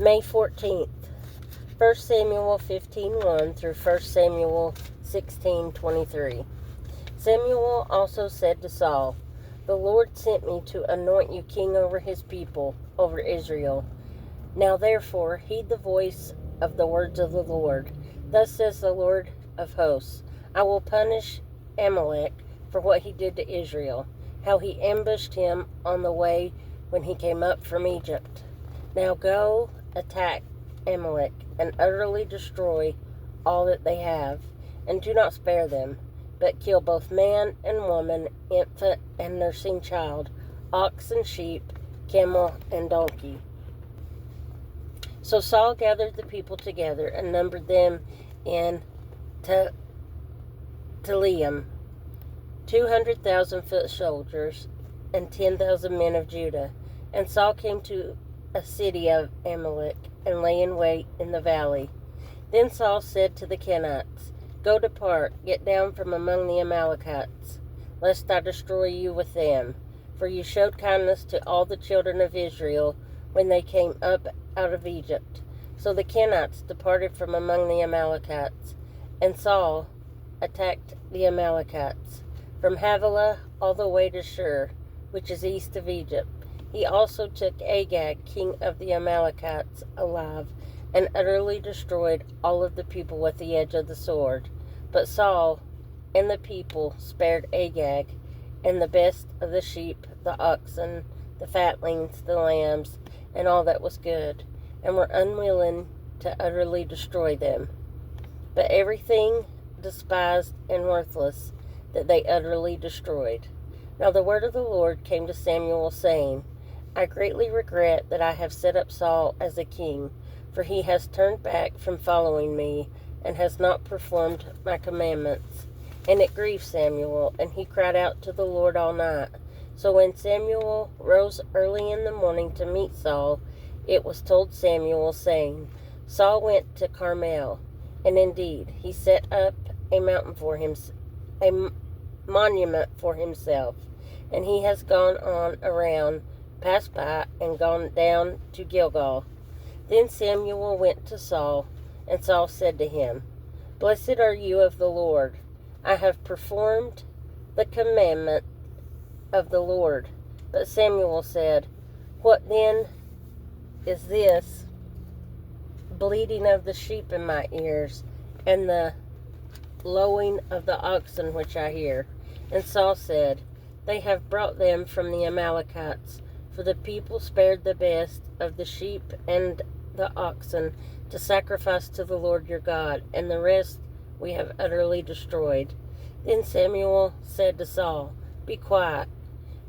May 14th, 1 Samuel 15:1 through 1 Samuel 16:23. Samuel also said to Saul, "The Lord sent me to anoint you king over his people, over Israel. Now therefore heed the voice of the words of the Lord. Thus says the Lord of hosts, I will punish Amalek for what he did to Israel, how he ambushed him on the way when he came up from Egypt. Now go, attack Amalek, and utterly destroy all that they have, and do not spare them, but kill both man and woman, infant and nursing child, ox and sheep, camel and donkey." So Saul gathered the people together and numbered them in Telaim, 200,000 foot soldiers, and 10,000 men of Judah. And Saul came to a city of Amalek, and lay in wait in the valley. Then Saul said to the Kenites, "Go depart, get down from among the Amalekites, lest I destroy you with them. For you showed kindness to all the children of Israel when they came up out of Egypt." So the Kenites departed from among the Amalekites, and Saul attacked the Amalekites, from Havilah all the way to Shur, which is east of Egypt. He also took Agag, king of the Amalekites, alive, and utterly destroyed all of the people with the edge of the sword. But Saul and the people spared Agag, and the best of the sheep, the oxen, the fatlings, the lambs, and all that was good, and were unwilling to utterly destroy them. But everything despised and worthless that they utterly destroyed. Now the word of the Lord came to Samuel, saying, "I greatly regret that I have set up Saul as a king, for he has turned back from following me, and has not performed my commandments." And it grieved Samuel, and he cried out to the Lord all night. So when Samuel rose early in the morning to meet Saul, it was told Samuel, saying, "Saul went to Carmel, and indeed he set up a monument for himself, and he has gone on around, passed by, and gone down to Gilgal." Then Samuel went to Saul, and Saul said to him, "Blessed are you of the Lord. I have performed the commandment of the Lord." But Samuel said, "What then is this bleating of the sheep in my ears, and the lowing of the oxen which I hear?" And Saul said, "They have brought them from the Amalekites, for the people spared the best of the sheep and the oxen to sacrifice to the Lord your God, and the rest we have utterly destroyed." Then Samuel said to Saul, "Be quiet,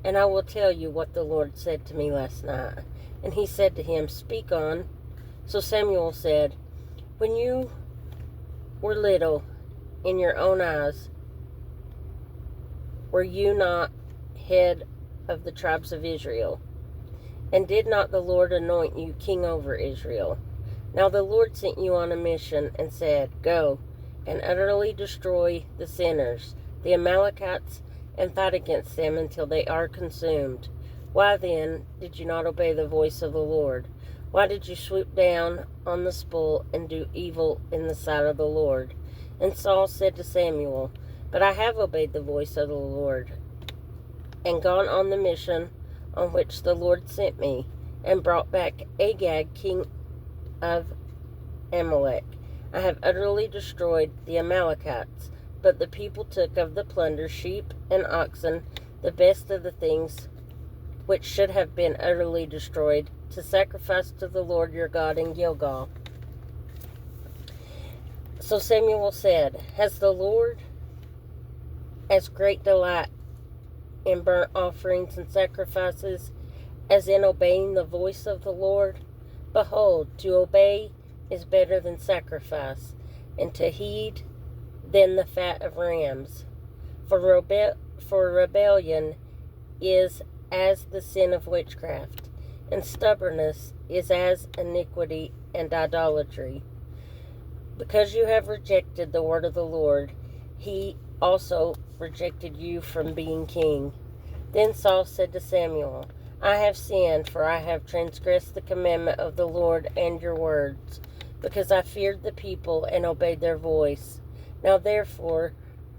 and I will tell you what the Lord said to me last night." And he said to him, "Speak on." So Samuel said, "When you were little in your own eyes, were you not head of the tribes of Israel? And did not the Lord anoint you king over Israel? Now the Lord sent you on a mission and said, 'Go and utterly destroy the sinners, the Amalekites, and fight against them until they are consumed.' Why then did you not obey the voice of the Lord? Why did you swoop down on the spoil and do evil in the sight of the Lord?" And Saul said to Samuel, "But I have obeyed the voice of the Lord, and gone on the mission on which the Lord sent me, and brought back Agag, king of Amalek. I have utterly destroyed the Amalekites, but the people took of the plunder sheep and oxen, the best of the things which should have been utterly destroyed, to sacrifice to the Lord your God in Gilgal." So Samuel said, "Has the Lord as great delight in burnt offerings and sacrifices as in obeying the voice of the Lord? Behold, to obey is better than sacrifice, and to heed than the fat of rams. For rebellion is as the sin of witchcraft, and stubbornness is as iniquity and idolatry. Because you have rejected the word of the Lord, he also rejected you from being king." Then Saul said to Samuel, I have sinned, for I have transgressed the commandment of the Lord and your words, because I feared the people and obeyed their voice. Now therefore,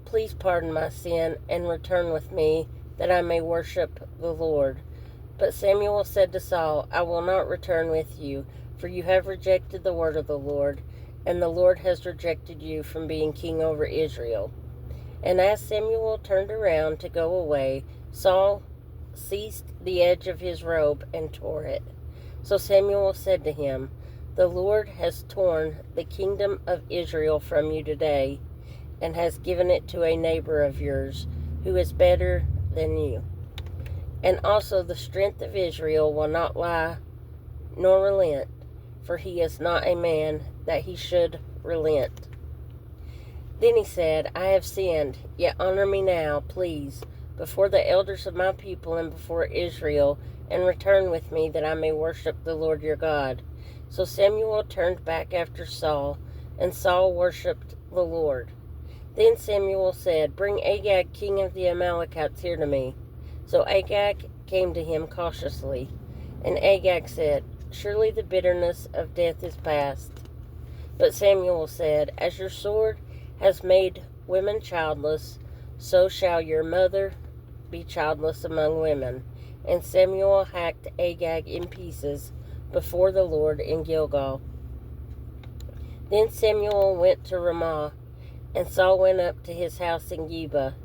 please pardon my sin and return with me, that I may worship the Lord." But Samuel said to Saul, "I will not return with you, for you have rejected the word of the Lord, and the Lord has rejected you from being king over Israel." And as Samuel turned around to go away, Saul seized the edge of his robe and tore it. So Samuel said to him, "The Lord has torn the kingdom of Israel from you today, and has given it to a neighbor of yours, who is better than you. And also the strength of Israel will not lie nor relent, for he is not a man that he should relent." Then he said, "I have sinned, yet honor me now, please, before the elders of my people and before Israel, and return with me, that I may worship the Lord your God." So Samuel turned back after Saul, and Saul worshipped the Lord. Then Samuel said, "Bring Agag, king of the Amalekites, here to me." So Agag came to him cautiously, and Agag said, "Surely the bitterness of death is past." But Samuel said, "As your sword has made women childless, so shall your mother be childless among women." And Samuel hacked Agag in pieces before the Lord in Gilgal. Then Samuel went to Ramah, and Saul went up to his house in Gibeah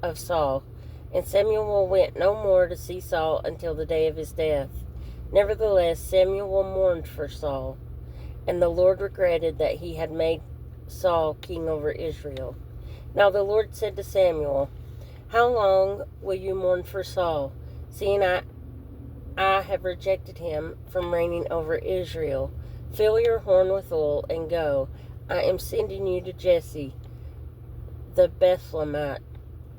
of Saul. And Samuel went no more to see Saul until the day of his death. Nevertheless, Samuel mourned for Saul, and the Lord regretted that he had made Saul king over Israel. Now the Lord said to Samuel, "How long will you mourn for Saul, seeing I have rejected him from reigning over Israel? Fill your horn with oil and go. I am sending you to Jesse the Bethlehemite,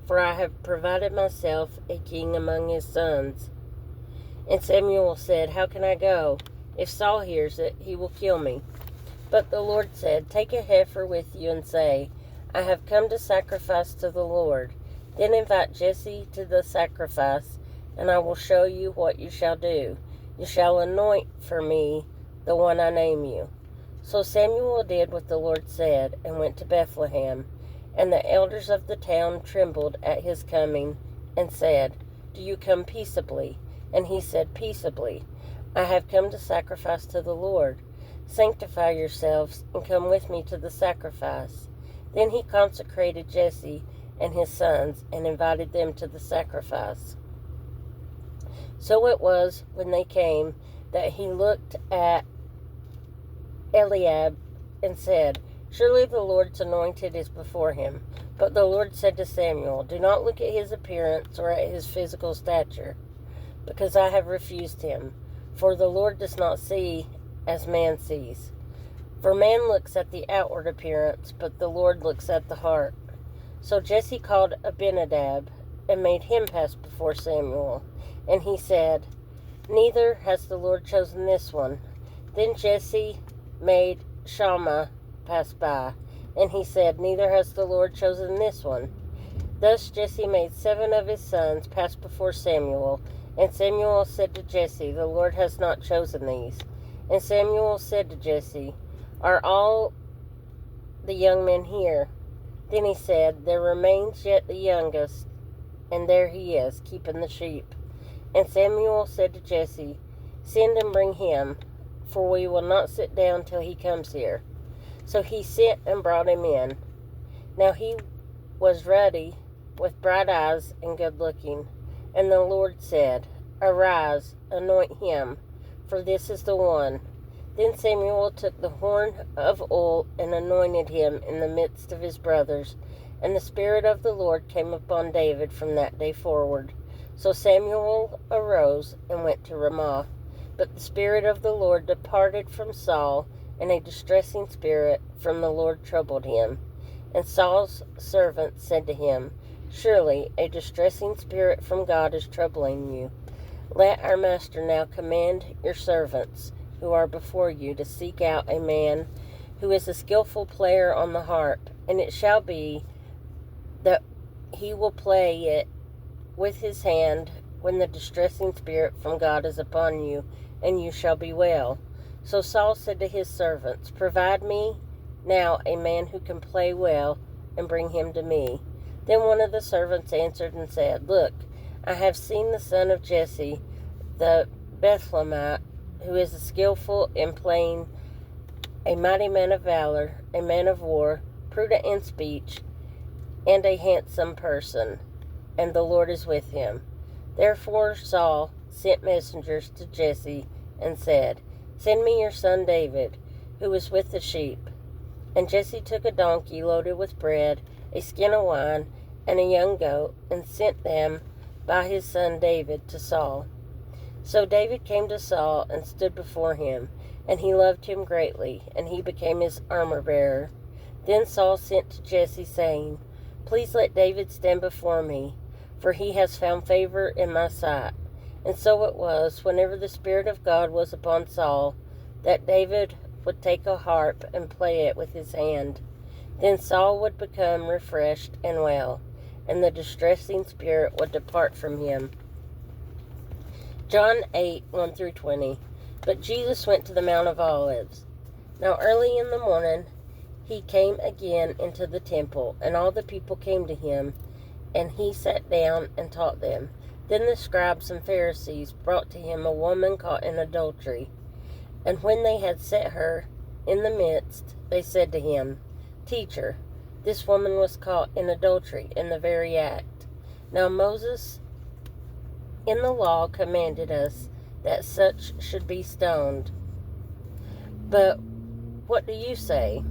for I have provided myself a king among his sons." And Samuel said, "How can I go? If Saul hears it, he will kill me." But the Lord said, "Take a heifer with you and say, 'I have come to sacrifice to the Lord.' Then invite Jesse to the sacrifice, and I will show you what you shall do. You shall anoint for me the one I name you." So Samuel did what the Lord said, and went to Bethlehem. And the elders of the town trembled at his coming, and said, "Do you come peaceably?" And he said, "Peaceably. I have come to sacrifice to the Lord. Sanctify yourselves, and come with me to the sacrifice." Then he consecrated Jesse and his sons, and invited them to the sacrifice. So it was, when they came, that he looked at Eliab and said, "Surely the Lord's anointed is before him." But the Lord said to Samuel, "Do not look at his appearance or at his physical stature, because I have refused him. For the Lord does not see as man sees. For man looks at the outward appearance, but the Lord looks at the heart." So Jesse called Abinadab and made him pass before Samuel. And he said, "Neither has the Lord chosen this one." Then Jesse made Shammah pass by, and he said, "Neither has the Lord chosen this one." Thus Jesse made 7 of his sons pass before Samuel. And Samuel said to Jesse, "The Lord has not chosen these." And Samuel said to Jesse, "Are all the young men here?" Then he said, "There remains yet the youngest, and there he is, keeping the sheep." And Samuel said to Jesse, "Send and bring him, for we will not sit down till he comes here." So he sent and brought him in. Now he was ruddy, with bright eyes, and good-looking. And the Lord said, "Arise, anoint him, for this is the one." Then Samuel took the horn of oil and anointed him in the midst of his brothers. And the Spirit of the Lord came upon David from that day forward. So Samuel arose and went to Ramah. But the Spirit of the Lord departed from Saul, and a distressing spirit from the Lord troubled him. And Saul's servant said to him, "Surely a distressing spirit from God is troubling you. Let our master now command your servants who are before you to seek out a man who is a skillful player on the harp, and it shall be that he will play it with his hand when the distressing spirit from God is upon you, and you shall be well. So Saul said to his servants, Provide me now a man who can play well, and bring him to me. Then one of the servants answered and said, Look, I have seen the son of Jesse, the Bethlehemite, who is skillful in playing, a mighty man of valor, a man of war, prudent in speech, and a handsome person, and the Lord is with him. Therefore Saul sent messengers to Jesse and said, Send me your son David, who is with the sheep. And Jesse took a donkey loaded with bread, a skin of wine, and a young goat, and sent them by his son David to Saul. So David came to Saul and stood before him, and he loved him greatly, and he became his armor-bearer. Then Saul sent to Jesse, saying, Please let David stand before me, for he has found favor in my sight. And so it was, whenever the Spirit of God was upon Saul, that David would take a harp and play it with his hand. Then Saul would become refreshed and well, and the distressing spirit would depart from him. John 8, 1-20. But Jesus went to the Mount of Olives. Now early in the morning he came again into the temple, and all the people came to him, and he sat down and taught them. Then the scribes and Pharisees brought to him a woman caught in adultery. And when they had set her in the midst, they said to him, Teacher, this woman was caught in adultery in the very act. Now Moses in the law commanded us that such should be stoned. But what do you say?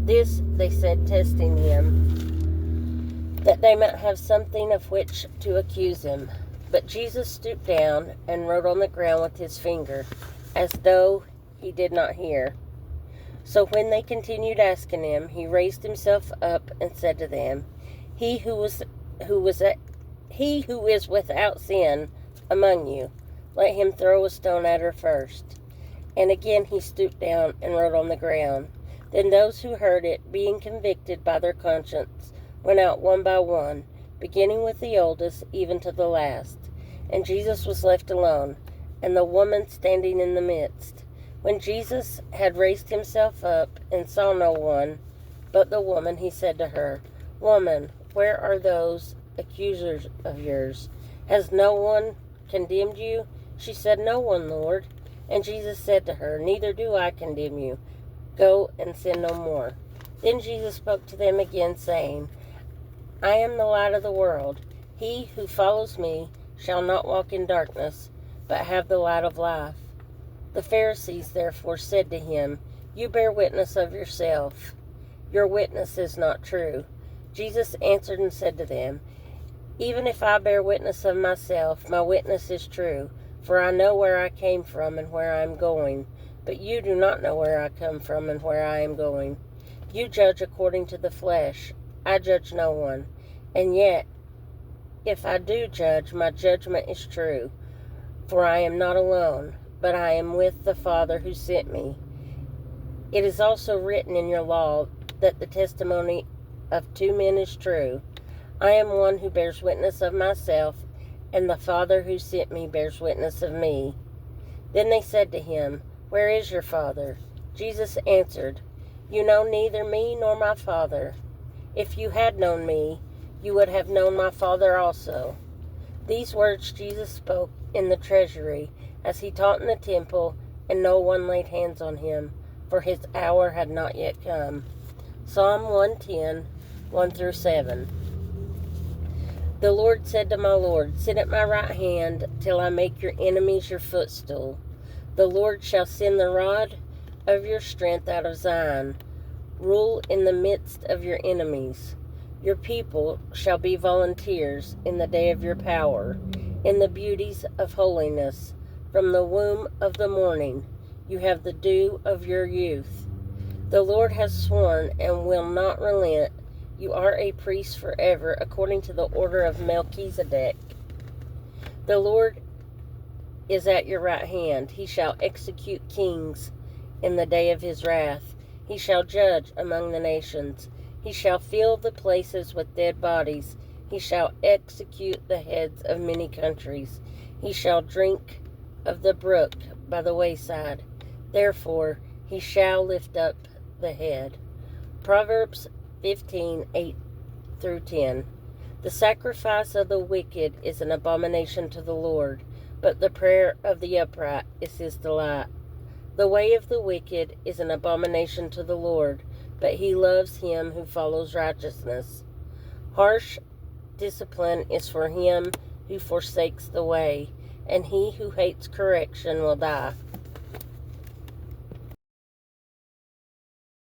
This they said, testing him, that they might have something of which to accuse him. But Jesus stooped down and wrote on the ground with his finger, as though he did not hear. So when they continued asking him, he raised himself up and said to them, He who is without sin among you, let him throw a stone at her first. And again he stooped down and wrote on the ground. Then those who heard it, being convicted by their conscience, went out one by one, beginning with the oldest even to the last. And Jesus was left alone, and the woman standing in the midst. When Jesus had raised himself up and saw no one but the woman, he said to her, Woman, where are those accusers of yours? Has no one condemned you? She said, No one, Lord. And Jesus said to her, Neither do I condemn you. Go and sin no more. Then Jesus spoke to them again, saying, I am the light of the world. He who follows me shall not walk in darkness, but have the light of life. The Pharisees therefore said to him, You bear witness of yourself. Your witness is not true. Jesus answered and said to them, Even if I bear witness of myself, my witness is true, for I know where I came from and where I am going. But you do not know where I come from and where I am going. You judge according to the flesh. I judge no one. And yet, if I do judge, my judgment is true. For I am not alone, but I am with the Father who sent me. It is also written in your law that the testimony of two men is true. I am one who bears witness of myself, and the Father who sent me bears witness of me. Then they said to him, Where is your Father? Jesus answered, You know neither me nor my Father. If you had known me, you would have known my Father also. These words Jesus spoke in the treasury, as he taught in the temple, and no one laid hands on him, for his hour had not yet come. Psalm 110, 1-7. The Lord said to my Lord, Sit at my right hand, till I make your enemies your footstool. The Lord shall send the rod of your strength out of Zion. Rule in the midst of your enemies. Your people shall be volunteers in the day of your power, in the beauties of holiness. From the womb of the morning you have the dew of your youth. The Lord has sworn and will not relent. You are a priest forever, according to the order of Melchizedek. The Lord is at your right hand. He shall execute kings in the day of his wrath. He shall judge among the nations. He shall fill the places with dead bodies. He shall execute the heads of many countries. He shall drink of the brook by the wayside. Therefore he shall lift up the head. Proverbs 15:8-10. The sacrifice of the wicked is an abomination to the Lord, but the prayer of the upright is his delight. The way of the wicked is an abomination to the Lord, but he loves him who follows righteousness. Harsh discipline is for him who forsakes the way, and he who hates correction will die.